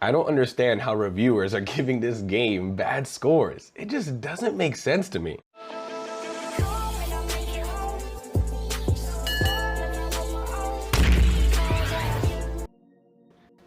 I don't understand how reviewers are giving this game bad scores. It just doesn't make sense to me.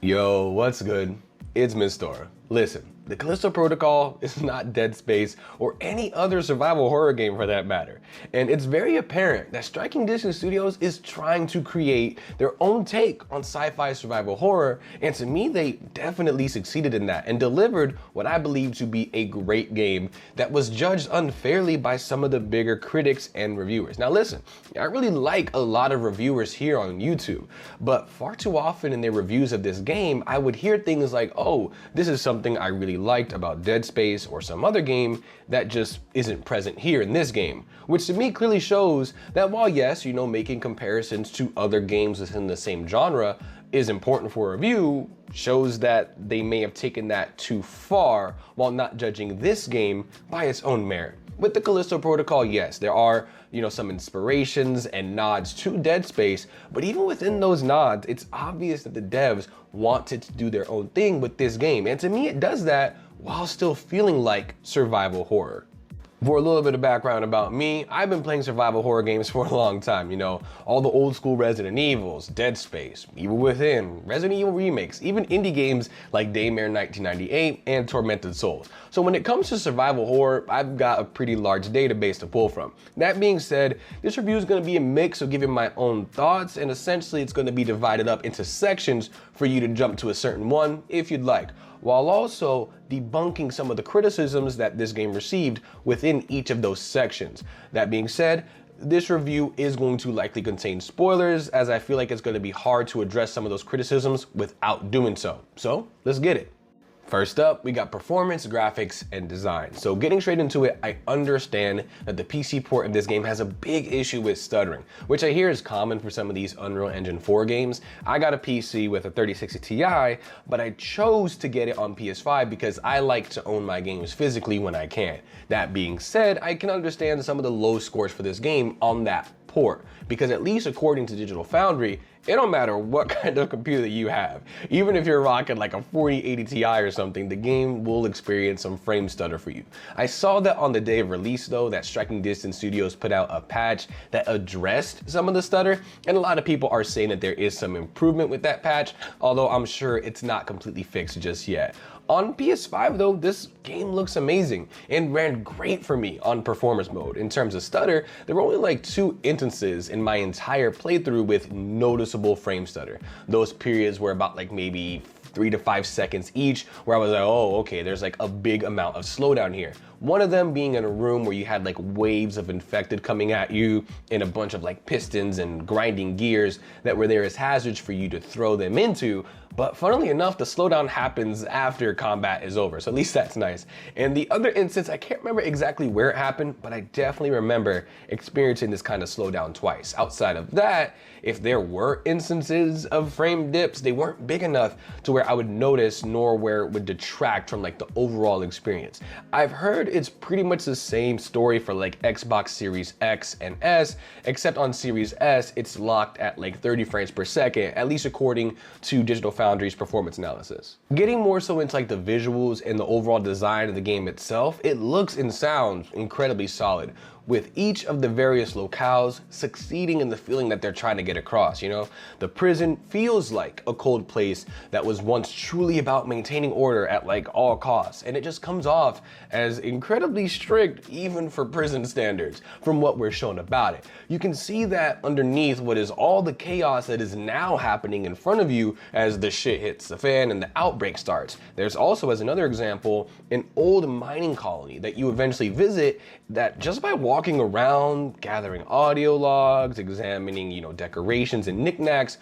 Yo, what's good? It's Mr. Listen, the Callisto Protocol is not Dead Space or any other survival horror game for that matter. And it's very apparent that Striking Distance Studios is trying to create their own take on sci-fi survival horror, and to me they definitely succeeded in that and delivered what I believe to be a great game that was judged unfairly by some of the bigger critics and reviewers. Now listen, I really like a lot of reviewers here on YouTube, but far too often in their reviews of this game, I would hear things like, oh, this is something I really liked about Dead Space or some other game that just isn't present here in this game, which to me clearly shows that while yes, making comparisons to other games within the same genre is important for a review, shows that they may have taken that too far while not judging this game by its own merit. With the Callisto Protocol, yes, there are, some inspirations and nods to Dead Space, but even within those nods, it's obvious that the devs wanted to do their own thing with this game. And to me, it does that while still feeling like survival horror. For a little bit of background about me, I've been playing survival horror games for a long time, all the old school Resident Evils, Dead Space, Evil Within, Resident Evil remakes, even indie games like Daymare 1998 and Tormented Souls. So when it comes to survival horror, I've got a pretty large database to pull from. That being said, this review is going to be a mix of giving my own thoughts, and essentially it's going to be divided up into sections for you to jump to a certain one if you'd like, while also debunking some of the criticisms that this game received within each of those sections. That being said, this review is going to likely contain spoilers, as I feel like it's going to be hard to address some of those criticisms without doing so. So let's get it. First up, we got performance, graphics, and design. So getting straight into it, I understand that the PC port of this game has a big issue with stuttering, which I hear is common for some of these Unreal Engine 4 games. I got a PC with a 3060 Ti, but I chose to get it on PS5 because I like to own my games physically when I can. That being said, I can understand some of the low scores for this game on that port, because at least according to Digital Foundry, it don't matter what kind of computer you have. Even if you're rocking like a 4080 Ti or something, the game will experience some frame stutter for you. I saw that on the day of release though, that Striking Distance Studios put out a patch that addressed some of the stutter, and a lot of people are saying that there is some improvement with that patch, although I'm sure it's not completely fixed just yet. On PS5 though, this game looks amazing and ran great for me on performance mode. In terms of stutter, there were only like 2 instances in my entire playthrough with noticeable frame stutter. Those periods were about like maybe 3 to 5 seconds each, where I was like, oh, okay, there's like a big amount of slowdown here. One of them being in a room where you had like waves of infected coming at you and a bunch of like pistons and grinding gears that were there as hazards for you to throw them into. But funnily enough, the slowdown happens after combat is over, so at least that's nice. And the other instance, I can't remember exactly where it happened, but I definitely remember experiencing this kind of slowdown twice. Outside of that, if there were instances of frame dips, they weren't big enough to where I would notice, nor where it would detract from like the overall experience. I've heard it's pretty much the same story for like Xbox Series X and S, except on Series S, it's locked at like 30 frames per second, at least according to Digital Foundry's performance analysis. Getting more so into like the visuals and the overall design of the game itself, it looks and sounds incredibly solid, with each of the various locales succeeding in the feeling that they're trying to get across, The prison feels like a cold place that was once truly about maintaining order at like all costs, and it just comes off as incredibly strict even for prison standards from what we're shown about it. You can see that underneath what is all the chaos that is now happening in front of you as the shit hits the fan and the outbreak starts. There's also, as another example, an old mining colony that you eventually visit that just by walking around, gathering audio logs, examining, decorations and knickknacks,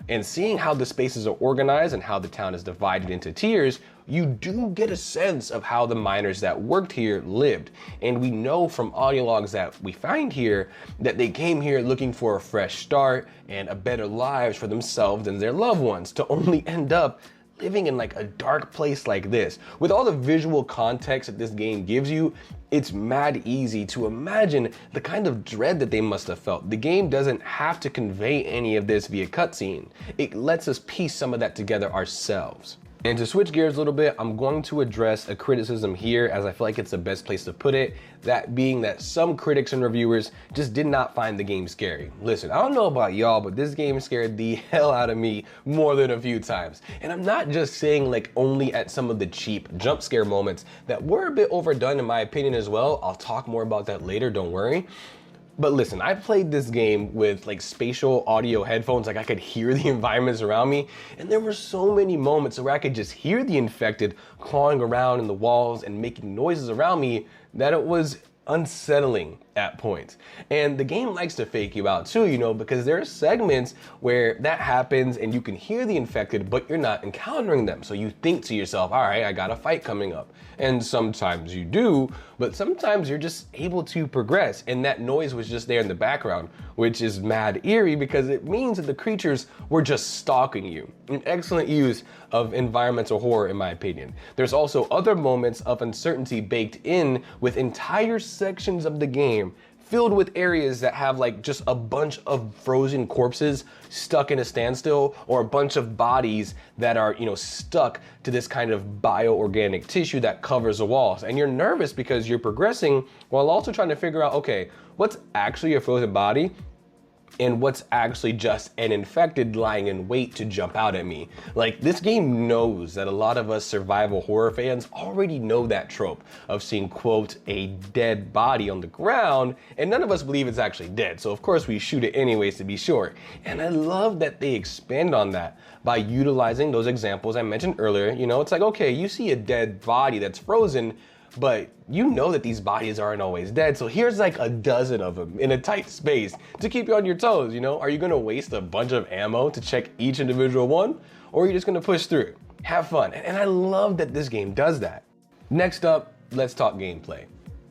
and seeing how the spaces are organized and how the town is divided into tiers, you do get a sense of how the miners that worked here lived. And we know from audio logs that we find here that they came here looking for a fresh start and a better lives for themselves and their loved ones, to only end up living in like a dark place like this. With all the visual context that this game gives you, it's mad easy to imagine the kind of dread that they must have felt. The game doesn't have to convey any of this via cutscene. It lets us piece some of that together ourselves. And to switch gears a little bit, I'm going to address a criticism here as I feel like it's the best place to put it. That being that some critics and reviewers just did not find the game scary. Listen, I don't know about y'all, but this game scared the hell out of me more than a few times. And I'm not just saying like only at some of the cheap jump scare moments that were a bit overdone in my opinion as well. I'll talk more about that later, don't worry. But listen, I played this game with like spatial audio headphones, like I could hear the environments around me, and there were so many moments where I could just hear the infected clawing around in the walls and making noises around me that it was unsettling at points. And the game likes to fake you out too, you know, because there are segments where that happens and you can hear the infected, but you're not encountering them. So you think to yourself, all right, I got a fight coming up. And sometimes you do, but sometimes you're just able to progress. And that noise was just there in the background, which is mad eerie because it means that the creatures were just stalking you. An excellent use of environmental horror in my opinion. There's also other moments of uncertainty baked in with entire sections of the game filled with areas that have like just a bunch of frozen corpses stuck in a standstill, or a bunch of bodies that are, you know, stuck to this kind of bioorganic tissue that covers the walls. And you're nervous because you're progressing while also trying to figure out, okay, what's actually a frozen body and what's actually just an infected lying in wait to jump out at me. Like, this game knows that a lot of us survival horror fans already know that trope of seeing, quote, a dead body on the ground, and none of us believe it's actually dead. So of course we shoot it anyways to be sure. And I love that they expand on that by utilizing those examples I mentioned earlier. You know, it's like, okay, you see a dead body that's frozen, but you know that these bodies aren't always dead. So here's like a dozen of them in a tight space to keep you on your toes, you know? Are you gonna waste a bunch of ammo to check each individual one? Or are you just gonna push through? Have fun. And I love that this game does that. Next up, let's talk gameplay.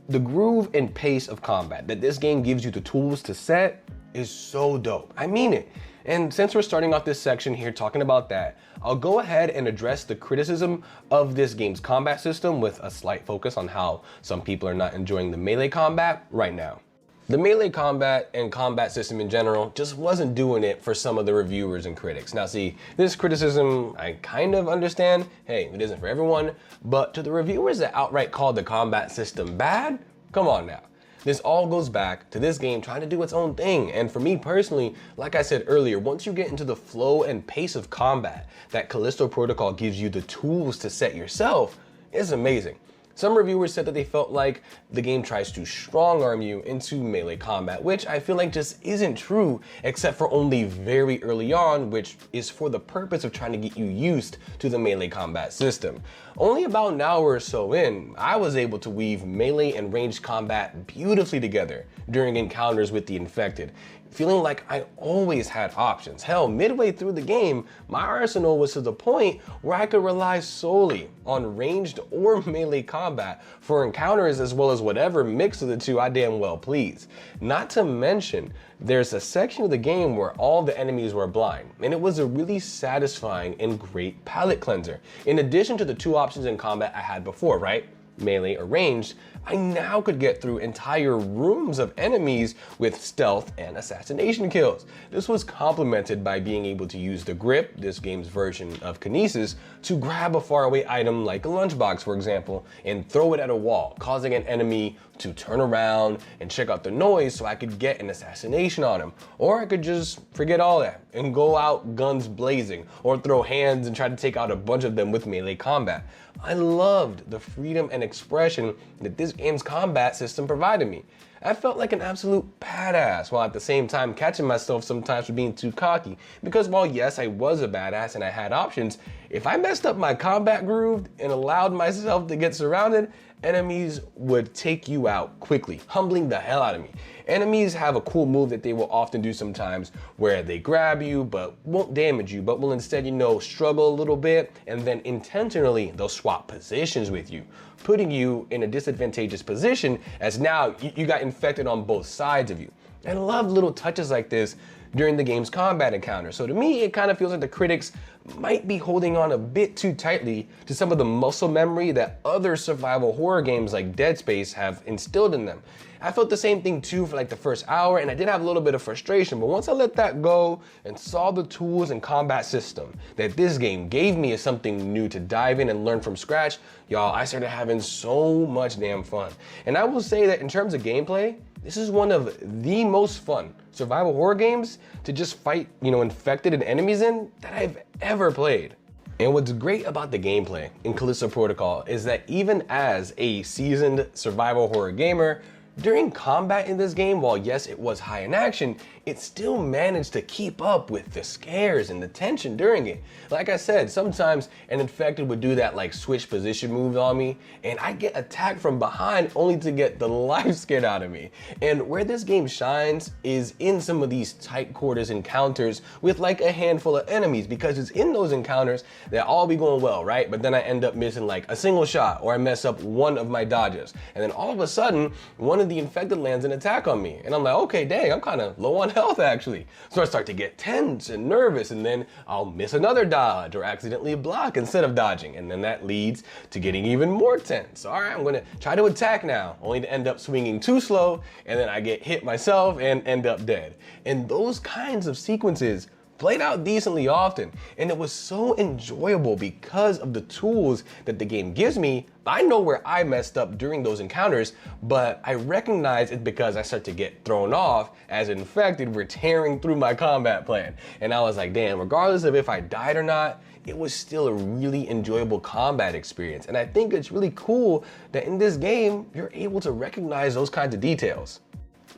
The groove and pace of combat that this game gives you the tools to set is so dope. I mean it. And since we're starting off this section here talking about that, I'll go ahead and address the criticism of this game's combat system with a slight focus on how some people are not enjoying the melee combat right now. The melee combat and combat system in general just wasn't doing it for some of the reviewers and critics. Now see, this criticism I kind of understand. Hey, it isn't for everyone, but to the reviewers that outright called the combat system bad, come on now. This all goes back to this game trying to do its own thing. And for me personally, like I said earlier, once you get into the flow and pace of combat that Callisto Protocol gives you the tools to set yourself, it's amazing. Some reviewers said that they felt like the game tries to strong arm you into melee combat, which I feel like just isn't true, except for only very early on, which is for the purpose of trying to get you used to the melee combat system. Only about an hour or so in, I was able to weave melee and ranged combat beautifully together during encounters with the infected, feeling like I always had options. Hell, midway through the game, my arsenal was to the point where I could rely solely on ranged or melee combat for encounters, as well as whatever mix of the two I damn well please. Not to mention, there's a section of the game where all the enemies were blind, and it was a really satisfying and great palate cleanser. In addition to the two options in combat I had before, right? Melee or ranged, I now could get through entire rooms of enemies with stealth and assassination kills. This was complemented by being able to use the grip, this game's version of kinesis, to grab a faraway item like a lunchbox, for example, and throw it at a wall, causing an enemy to turn around and check out the noise so I could get an assassination on him. Or I could just forget all that and go out guns blazing, or throw hands and try to take out a bunch of them with melee combat. I loved the freedom and expression that this game's combat system provided me. I felt like an absolute badass, while at the same time catching myself sometimes for being too cocky. Because while yes, I was a badass and I had options, if I messed up my combat groove and allowed myself to get surrounded, enemies would take you out quickly, humbling the hell out of me. Enemies have a cool move that they will often do sometimes where they grab you but won't damage you, but will instead, you know, struggle a little bit, and then intentionally they'll swap positions with you, putting you in a disadvantageous position as now you got infected on both sides of you. And I love little touches like this during the game's combat encounter. So to me, it kind of feels like the critics might be holding on a bit too tightly to some of the muscle memory that other survival horror games like Dead Space have instilled in them. I felt the same thing too for like the first hour, and I did have a little bit of frustration, but once I let that go and saw the tools and combat system that this game gave me as something new to dive in and learn from scratch, y'all, I started having so much damn fun. And I will say that in terms of gameplay, this is one of the most fun survival horror games to just fight, infected and enemies in that I've ever played. And what's great about the gameplay in Callisto Protocol is that even as a seasoned survival horror gamer, during combat in this game, while yes, it was high in action, it still managed to keep up with the scares and the tension during it. Like I said, sometimes an infected would do that like switch position move on me, and I get attacked from behind only to get the life scared out of me. And where this game shines is in some of these tight quarters encounters with like a handful of enemies, because it's in those encounters that all be going well, right? But then I end up missing like a single shot, or I mess up one of my dodges. And then all of a sudden, one of the infected lands an attack on me. And I'm like, okay, dang, I'm kind of low on health actually. So I start to get tense and nervous, and then I'll miss another dodge or accidentally block instead of dodging. And then that leads to getting even more tense. All right, I'm gonna try to attack now, only to end up swinging too slow, and then I get hit myself and end up dead. And those kinds of sequences played out decently often, and it was so enjoyable because of the tools that the game gives me. I know where I messed up during those encounters, but I recognize it's because I start to get thrown off as infected were tearing through my combat plan. And I was like, damn, regardless of if I died or not, it was still a really enjoyable combat experience. And I think it's really cool that in this game, you're able to recognize those kinds of details.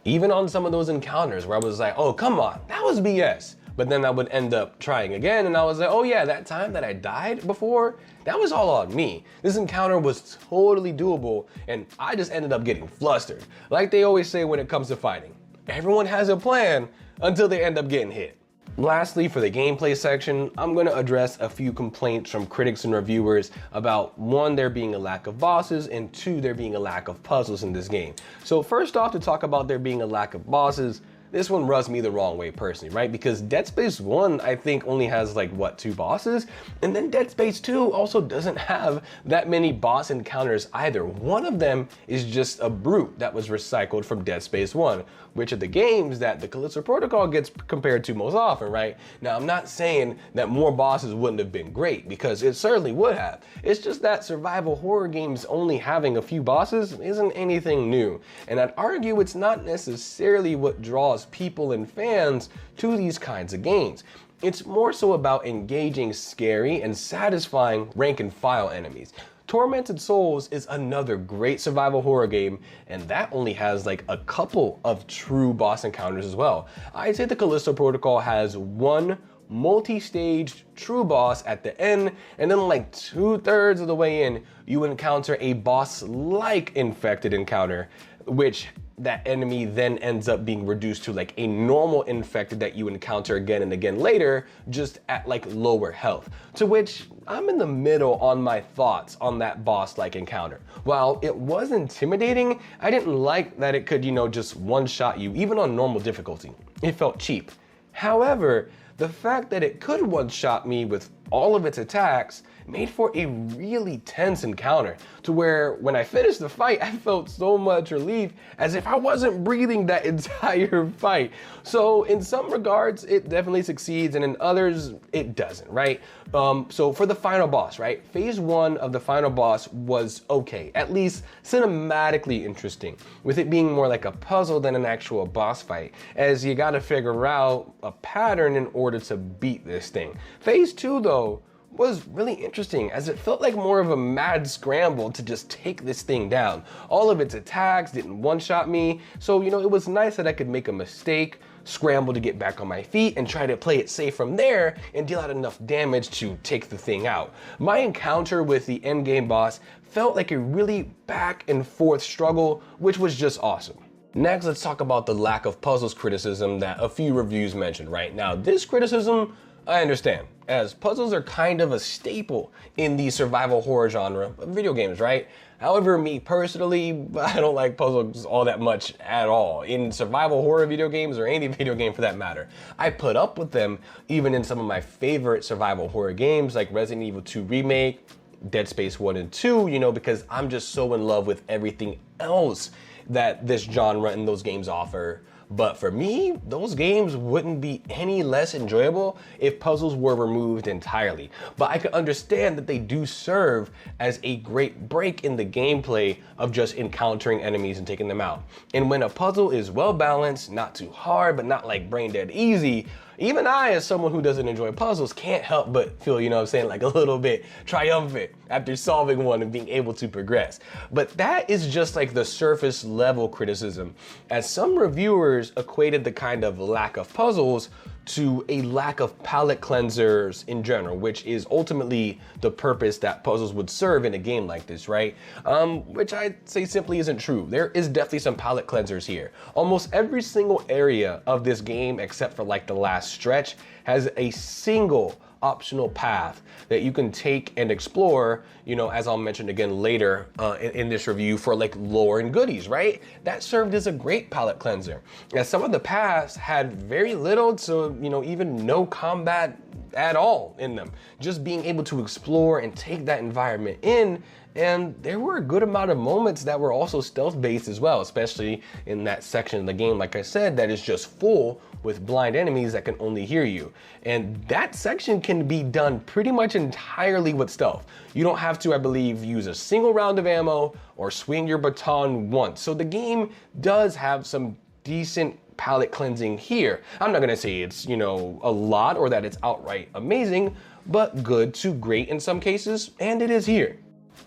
Even on some of those encounters where I was like, oh, come on, that was BS. But then I would end up trying again, and I was like, oh yeah, that time that I died before, that was all on me. This encounter was totally doable, and I just ended up getting flustered. Like they always say when it comes to fighting, everyone has a plan until they end up getting hit. Lastly, for the gameplay section, I'm going to address a few complaints from critics and reviewers about, one, there being a lack of bosses, and two, there being a lack of puzzles in this game. So first off, to talk about there being a lack of bosses, this one rubs me the wrong way personally, right? Because Dead Space 1, I think, only has like, what, 2 bosses? And then Dead Space 2 also doesn't have that many boss encounters either. One of them is just a brute that was recycled from Dead Space 1, which are the games that the Callisto Protocol gets compared to most often, right? Now, I'm not saying that more bosses wouldn't have been great, because it certainly would have. It's just that survival horror games only having a few bosses isn't anything new. And I'd argue it's not necessarily what draws people and fans to these kinds of games. It's more so about engaging scary and satisfying rank and file enemies. Tormented Souls is another great survival horror game, and that only has like a couple of true boss encounters as well. I'd say the Callisto Protocol has one multi-staged true boss at the end, and then like 2/3 of the way in, you encounter a boss-like infected encounter, which that enemy then ends up being reduced to like a normal infected that you encounter again and again later, just at like lower health. To which I'm in the middle on my thoughts on that boss-like encounter. While it was intimidating, I didn't like that it could, just one-shot you, even on normal difficulty. It felt cheap. However, the fact that it could one-shot me with all of its attacks made for a really tense encounter, to where when I finished the fight, I felt so much relief, as if I wasn't breathing that entire fight. So in some regards, it definitely succeeds, and in others, it doesn't, right? So for the final boss, right? Phase 1 of the final boss was okay, at least cinematically interesting, with it being more like a puzzle than an actual boss fight, as you gotta figure out a pattern in order to beat this thing. Phase 2 though, was really interesting, as it felt like more of a mad scramble to just take this thing down. All of its attacks didn't one-shot me, so it was nice that I could make a mistake, scramble to get back on my feet, and try to play it safe from there and deal out enough damage to take the thing out. My encounter with the endgame boss felt like a really back and forth struggle, which was just awesome. Next, let's talk about the lack of puzzles criticism that a few reviews mentioned, right? Now, this criticism, I understand. as puzzles are kind of a staple in the survival horror genre of video games, right? However, me personally, I don't like puzzles all that much at all. In survival horror video games, or any video game for that matter. I put up with them even in some of my favorite survival horror games like Resident Evil 2 Remake, Dead Space 1 and 2, you know, because I'm just so in love with everything else that this genre and those games offer. But for me, those games wouldn't be any less enjoyable if puzzles were removed entirely. But I can understand that they do serve as a great break in the gameplay of just encountering enemies and taking them out. And when a puzzle is well balanced, not too hard, but not like brain dead easy, even I, as someone who doesn't enjoy puzzles, can't help but feel, you know what I'm saying, like a little bit triumphant after solving one and being able to progress. But that is just like the surface level criticism, as some reviewers equated the kind of lack of puzzles to a lack of palate cleansers in general, which is ultimately the purpose that puzzles would serve in a game like this, right? Which I'd say simply isn't true. There is definitely some palate cleansers here. Almost every single area of this game, except for like the last stretch, has a single optional path that you can take and explore, you know, as I'll mention again later in this review, for like lore and goodies, right? That served as a great palate cleanser, as some of the paths had very little to, you know, even no combat at all in them. Just being able to explore and take that environment in. And there were a good amount of moments that were also stealth based as well, especially in that section of the game, like I said, that is just full with blind enemies that can only hear you. And that section can be done pretty much entirely with stealth. You don't have to, I believe, use a single round of ammo or swing your baton once. So the game does have some decent palate cleansing here. I'm not gonna say it's, you know, a lot or that it's outright amazing, but good to great in some cases, and it is here.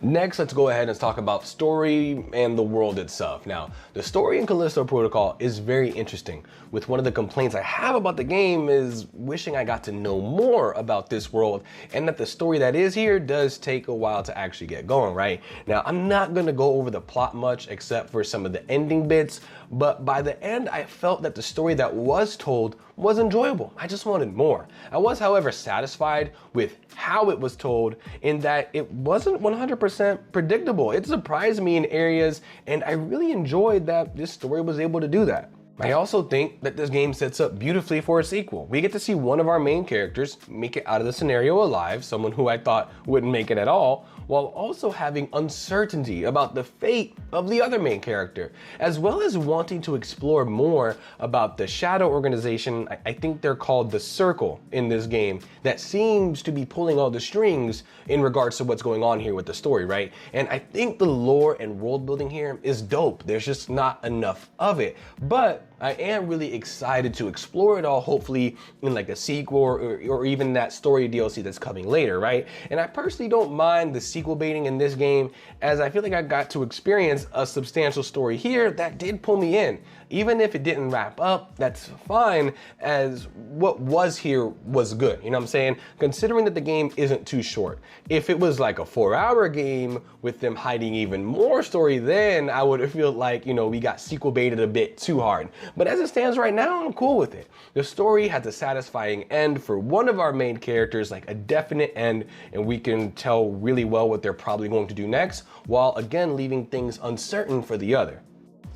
Next, let's go ahead and talk about story and the world itself. Now, the story in Callisto Protocol is very interesting. With one of the complaints I have about the game is wishing I got to know more about this world, and that the story that is here does take a while to actually get going, right? Now, I'm not gonna go over the plot much except for some of the ending bits, but by the end, I felt that the story that was told was enjoyable. I just wanted more. I was, however, satisfied with how it was told, in that it wasn't 100% predictable. It surprised me in areas, and I really enjoyed that this story was able to do that. I also think that this game sets up beautifully for a sequel. We get to see one of our main characters make it out of the scenario alive, someone who I thought wouldn't make it at all, while also having uncertainty about the fate of the other main character, as well as wanting to explore more about the shadow organization, I think they're called the Circle in this game, that seems to be pulling all the strings in regards to what's going on here with the story, right? And I think the lore and world building here is dope. There's just not enough of it, but I am really excited to explore it all, hopefully in like a sequel or even that story DLC that's coming later, right? And I personally don't mind the sequel baiting in this game, as I feel like I got to experience a substantial story here that did pull me in. Even if it didn't wrap up, that's fine, as what was here was good, you know what I'm saying? Considering that the game isn't too short. If it was like a 4-hour game with them hiding even more story, then I would have felt like, you know, we got sequel baited a bit too hard. But as it stands right now, I'm cool with it. The story has a satisfying end for one of our main characters, like a definite end, and we can tell really well what they're probably going to do next, while again leaving things uncertain for the other.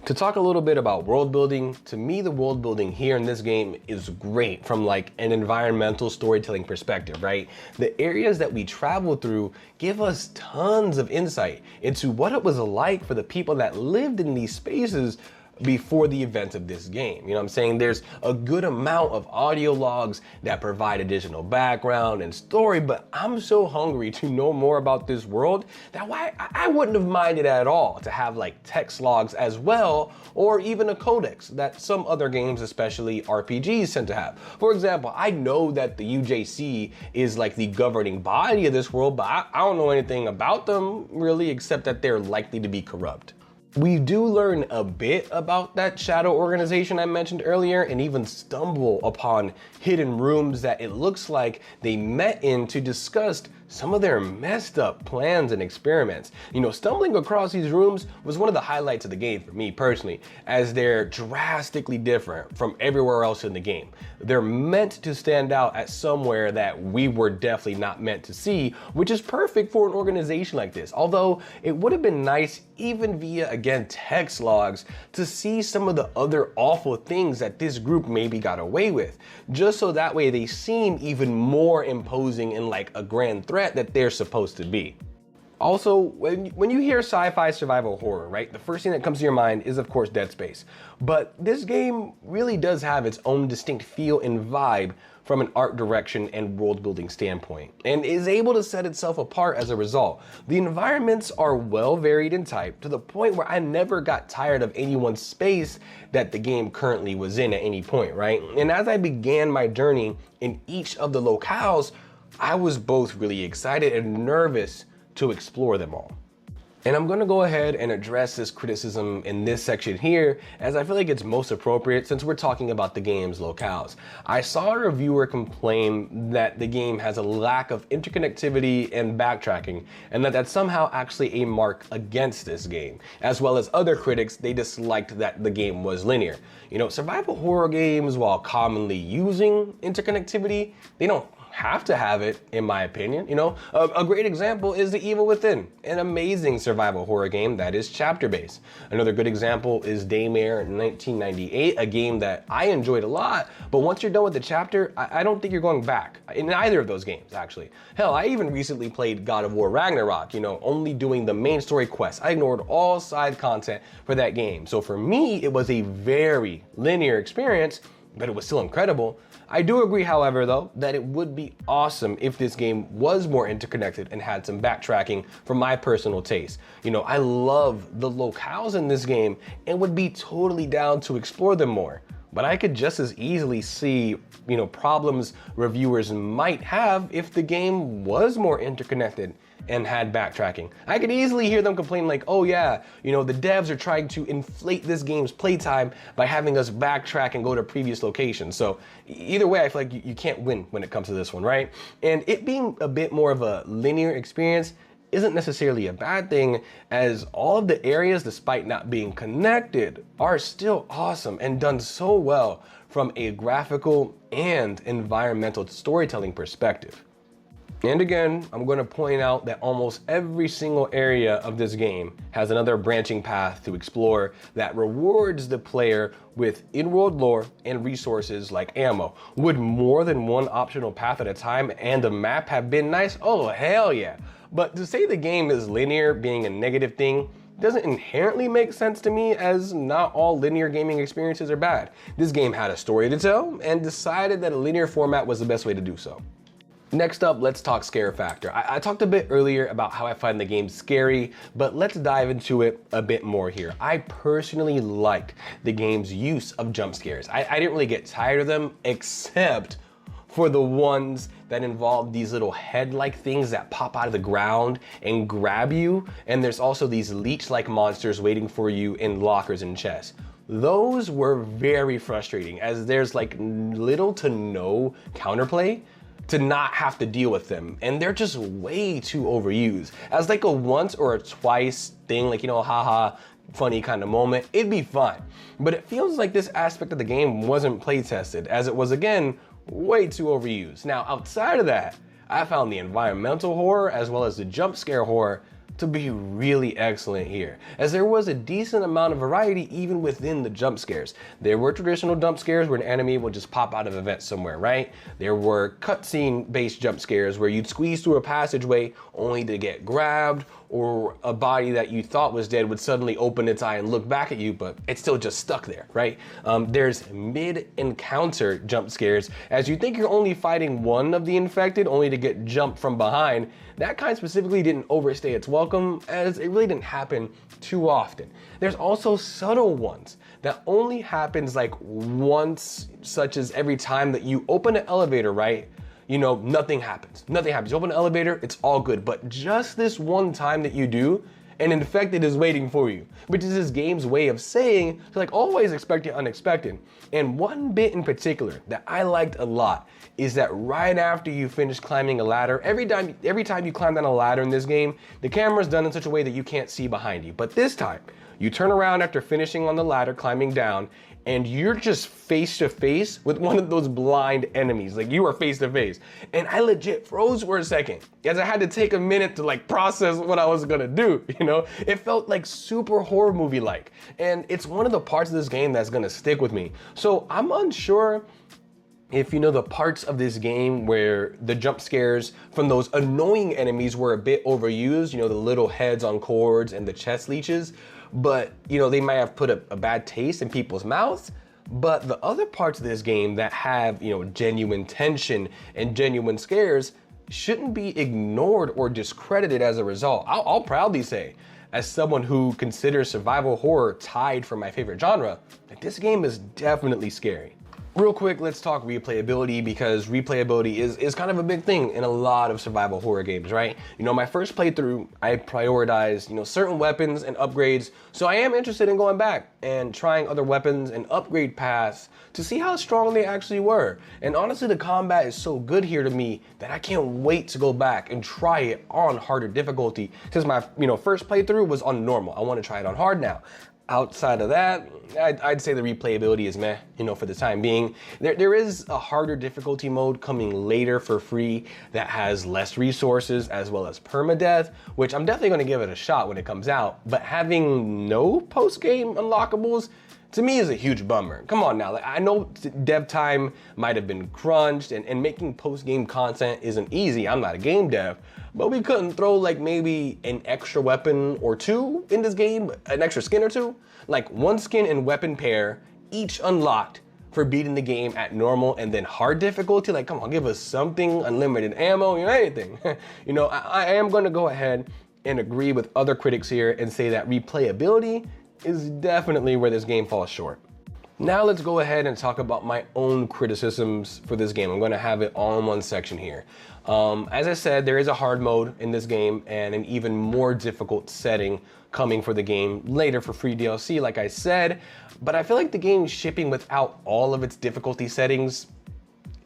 To talk a little bit about world building, to me the world building here in this game is great from like an environmental storytelling perspective, right? The areas that we travel through give us tons of insight into what it was like for the people that lived in these spaces before the events of this game. You know what I'm saying? There's a good amount of audio logs that provide additional background and story, but I'm so hungry to know more about this world that why I wouldn't have minded at all to have like text logs as well, or even a codex that some other games, especially RPGs, tend to have. For example, I know that the UJC is like the governing body of this world, but I don't know anything about them really, except that they're likely to be corrupt. We do learn a bit about that shadow organization I mentioned earlier, and even stumble upon hidden rooms that it looks like they met in to discuss some of their messed up plans and experiments. Stumbling across these rooms was one of the highlights of the game for me personally, as they're drastically different from everywhere else in the game. They're meant to stand out at somewhere that we were definitely not meant to see, which is perfect for an organization like this. Although it would have been nice, even via, again, text logs, to see some of the other awful things that this group maybe got away with, just so that way they seem even more imposing and like a grand threat that they're supposed to be. Also, when you hear sci-fi survival horror, right, the first thing that comes to your mind is of course Dead Space. But this game really does have its own distinct feel and vibe from an art direction and world building standpoint, and is able to set itself apart as a result. The environments are well varied in type, to the point where I never got tired of any one space that the game currently was in at any point, right? And as I began my journey in each of the locales, I was both really excited and nervous to explore them all. And I'm gonna go ahead and address this criticism in this section here, as I feel like it's most appropriate since we're talking about the game's locales. I saw a reviewer complain that the game has a lack of interconnectivity and backtracking, and that that's somehow actually a mark against this game. As well as other critics, they disliked that the game was linear. Survival horror games, while commonly using interconnectivity, they don't have to have it, in my opinion. A great example is The Evil Within, an amazing survival horror game that is chapter-based. Another good example is Daymare 1998, a game that I enjoyed a lot, but once you're done with the chapter, I don't think you're going back in either of those games, actually. Hell, I even recently played God of War Ragnarok, only doing the main story quests. I ignored all side content for that game. So for me, it was a very linear experience, but it was still incredible. I do agree, however, though, that it would be awesome if this game was more interconnected and had some backtracking for my personal taste. I love the locales in this game and would be totally down to explore them more. But I could just as easily see, problems reviewers might have if the game was more interconnected and had backtracking. I could easily hear them complain like, oh yeah, the devs are trying to inflate this game's playtime by having us backtrack and go to previous locations. So either way, I feel like you can't win when it comes to this one, right? And it being a bit more of a linear experience isn't necessarily a bad thing, as all of the areas, despite not being connected, are still awesome and done so well from a graphical and environmental storytelling perspective. And again, I'm going to point out that almost every single area of this game has another branching path to explore that rewards the player with in-world lore and resources like ammo. Would more than one optional path at a time and a map have been nice? Oh, hell yeah. But to say the game is linear being a negative thing doesn't inherently make sense to me, as not all linear gaming experiences are bad. This game had a story to tell and decided that a linear format was the best way to do so. Next up, let's talk scare factor. I talked a bit earlier about how I find the game scary, but let's dive into it a bit more here. I personally liked the game's use of jump scares. I didn't really get tired of them, except for the ones that involve these little head-like things that pop out of the ground and grab you, and there's also these leech-like monsters waiting for you in lockers and chests. Those were very frustrating, as there's like little to no counterplay to not have to deal with them, and they're just way too overused. As like a once or a twice thing, like, haha, funny kind of moment, it'd be fine. But it feels like this aspect of the game wasn't play tested, as it was, again, way too overused. Now, outside of that, I found the environmental horror as well as the jump scare horror to be really excellent here, as there was a decent amount of variety even within the jump scares. There were traditional jump scares where an enemy would just pop out of a vent somewhere, right? There were cutscene based jump scares where you'd squeeze through a passageway only to get grabbed, or a body that you thought was dead would suddenly open its eye and look back at you, but it's still just stuck there, right? There's mid-encounter jump scares, as you think you're only fighting one of the infected only to get jumped from behind. That kind specifically didn't overstay its welcome, as it really didn't happen too often. There's also subtle ones that only happens like once, such as every time that you open an elevator, right? Nothing happens. Nothing happens. You open an elevator, it's all good. But just this one time that you do, and infected is waiting for you, which is this game's way of saying to like always expect the unexpected. And one bit in particular that I liked a lot is that right after you finish climbing a ladder, every time you climb down a ladder in this game, the camera's done in such a way that you can't see behind you. But this time, you turn around after finishing on the ladder, climbing down, and you're just face to face with one of those blind enemies. Like, you are face to face. And I legit froze for a second, as I had to take a minute to like process what I was gonna do, you know? It felt like super horror movie-like. And it's one of the parts of this game that's gonna stick with me. So I'm unsure if you know the parts of this game where the jump scares from those annoying enemies were a bit overused, you know, the little heads on cords and the chest leeches, but you know, they might have put a bad taste in people's mouths. But the other parts of this game that have, you know, genuine tension and genuine scares shouldn't be ignored or discredited as a result. I'll proudly say, as someone who considers survival horror tied for my favorite genre, that this game is definitely scary. Real quick, let's talk replayability, because replayability is kind of a big thing in a lot of survival horror games, right? You know, my first playthrough, I prioritized, you know, certain weapons and upgrades, so I am interested in going back and trying other weapons and upgrade paths to see how strong they actually were. And honestly, the combat is so good here to me that I can't wait to go back and try it on harder difficulty, since my, you know, first playthrough was on normal. I want to try it on hard now. Outside of that, I'd say the replayability is meh, you know, for the time being. There is a harder difficulty mode coming later for free that has less resources as well as permadeath, which I'm definitely going to give it a shot when it comes out. But having no post-game unlockables, to me, is a huge bummer. Come on now, like, I know dev time might have been crunched and making post-game content isn't easy. I'm not a game dev, but we couldn't throw like maybe an extra weapon or two in this game, an extra skin or two? Like one skin and weapon pair, each unlocked for beating the game at normal and then hard difficulty. Like, come on, give us something, unlimited ammo, you know, anything. You know, I am gonna go ahead and agree with other critics here and say that replayability is definitely where this game falls short. Now let's go ahead and talk about my own criticisms for this game. I'm going to have it all in one section here. As I said, there is a hard mode in this game and an even more difficult setting coming for the game later for free DLC, like I said, but I feel like the game shipping without all of its difficulty settings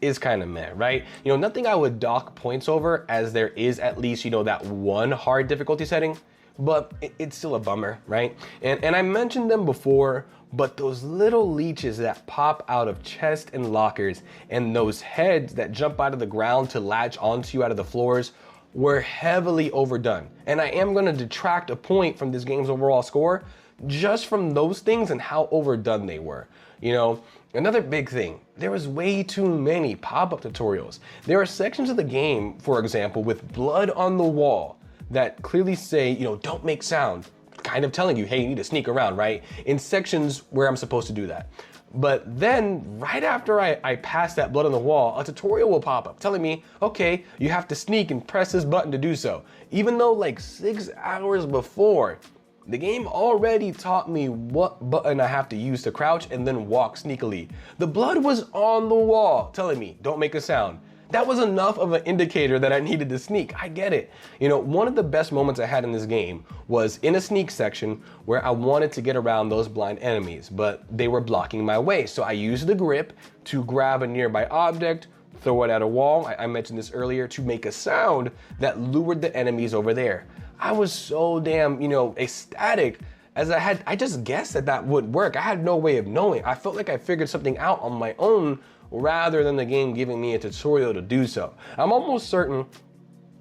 is kind of meh, right? You know, nothing I would dock points over, as there is at least, you know, that one hard difficulty setting, but it's still a bummer, right? And I mentioned them before, but those little leeches that pop out of chests and lockers and those heads that jump out of the ground to latch onto you out of the floors were heavily overdone. And I am gonna detract a point from this game's overall score just from those things and how overdone they were. You know, another big thing, there was way too many pop-up tutorials. There are sections of the game, for example, with blood on the wall that clearly say, you know, don't make sound, kind of telling you, hey, you need to sneak around, right? In sections where I'm supposed to do that. But then right after I pass that blood on the wall, a tutorial will pop up telling me, okay, you have to sneak and press this button to do so. Even though like 6 hours before, the game already taught me what button I have to use to crouch and then walk sneakily. The blood was on the wall telling me, don't make a sound. That was enough of an indicator that I needed to sneak. I get it. You know, one of the best moments I had in this game was in a sneak section where I wanted to get around those blind enemies, but they were blocking my way. So I used the grip to grab a nearby object, throw it at a wall, I mentioned this earlier, to make a sound that lured the enemies over there. I was so damn, you know, ecstatic, as I just guessed that would work. I had no way of knowing. I felt like I figured something out on my own rather than the game giving me a tutorial to do so. I'm almost certain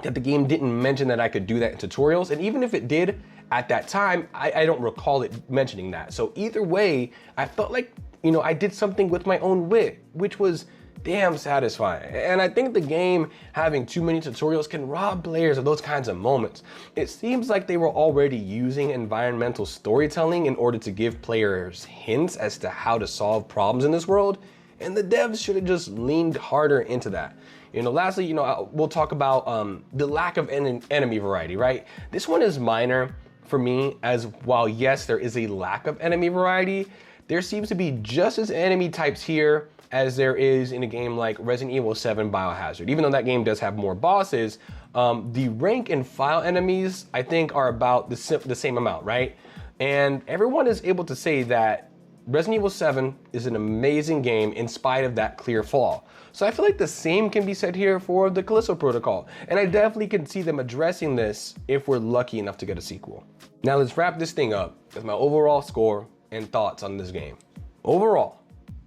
that the game didn't mention that I could do that in tutorials, and even if it did, at that time, I don't recall it mentioning that. So either way, I felt like, you know, I did something with my own wit, which was damn satisfying. And I think the game having too many tutorials can rob players of those kinds of moments. It seems like they were already using environmental storytelling in order to give players hints as to how to solve problems in this world, and the devs should have just leaned harder into that. You know, lastly, you know, we'll talk about the lack of enemy variety, right? This one is minor for me, as while yes, there is a lack of enemy variety, there seems to be just as enemy types here as there is in a game like Resident Evil 7 Biohazard. Even though that game does have more bosses, the rank and file enemies, I think, are about the same amount, right? And everyone is able to say that Resident Evil 7 is an amazing game in spite of that clear flaw. So I feel like the same can be said here for the Callisto Protocol, and I definitely can see them addressing this if we're lucky enough to get a sequel. Now let's wrap this thing up with my overall score and thoughts on this game. Overall,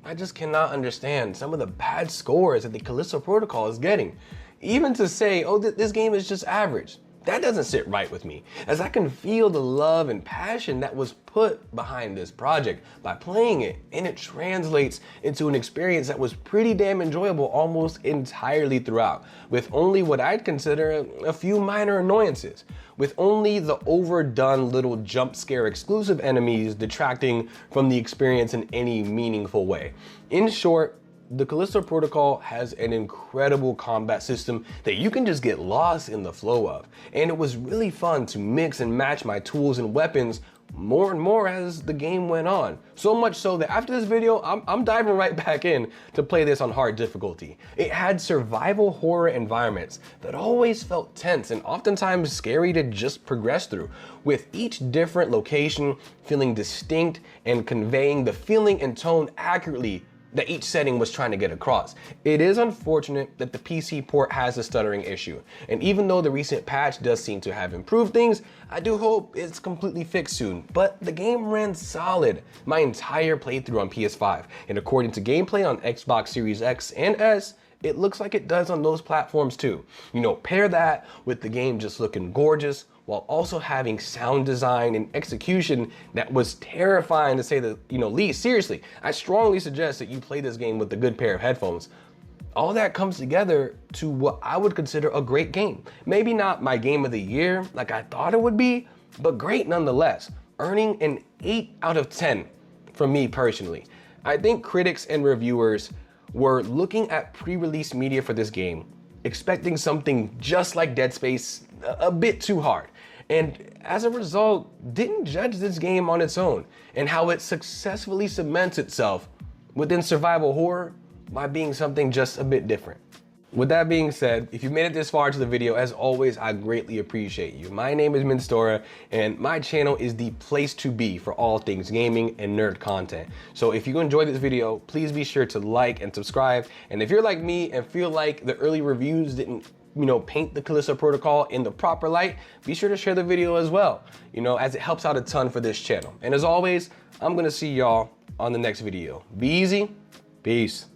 I just cannot understand some of the bad scores that the Callisto Protocol is getting. Even to say, oh, this game is just average. That doesn't sit right with me, as I can feel the love and passion that was put behind this project by playing it, and it translates into an experience that was pretty damn enjoyable almost entirely throughout, with only what I'd consider a few minor annoyances, with only the overdone little jump scare exclusive enemies detracting from the experience in any meaningful way. In short, the Callisto Protocol has an incredible combat system that you can just get lost in the flow of, and it was really fun to mix and match my tools and weapons more and more as the game went on. So much so that after this video, I'm diving right back in to play this on hard difficulty. It had survival horror environments that always felt tense and oftentimes scary to just progress through, with each different location feeling distinct and conveying the feeling and tone accurately that each setting was trying to get across. It is unfortunate that the PC port has a stuttering issue, and even though the recent patch does seem to have improved things, I do hope it's completely fixed soon. But the game ran solid my entire playthrough on PS5, and according to gameplay on Xbox Series X and S, it looks like it does on those platforms too. You know, pair that with the game just looking gorgeous, while also having sound design and execution that was terrifying to say the least. Seriously, I strongly suggest that you play this game with a good pair of headphones. All that comes together to what I would consider a great game. Maybe not my game of the year like I thought it would be, but great nonetheless, earning an 8 out of 10 from me personally. I think critics and reviewers were looking at pre-release media for this game, expecting something just like Dead Space, a bit too hard, and as a result, didn't judge this game on its own and how it successfully cements itself within survival horror by being something just a bit different. With that being said, if you've made it this far into the video, as always, I greatly appreciate you. My name is Minstora, and my channel is the place to be for all things gaming and nerd content. So if you enjoyed this video, please be sure to like and subscribe. And if you're like me and feel like the early reviews didn't paint the Callisto Protocol in the proper light, be sure to share the video as well, as it helps out a ton for this channel. And as always, I'm gonna see y'all on the next video. Be easy, peace.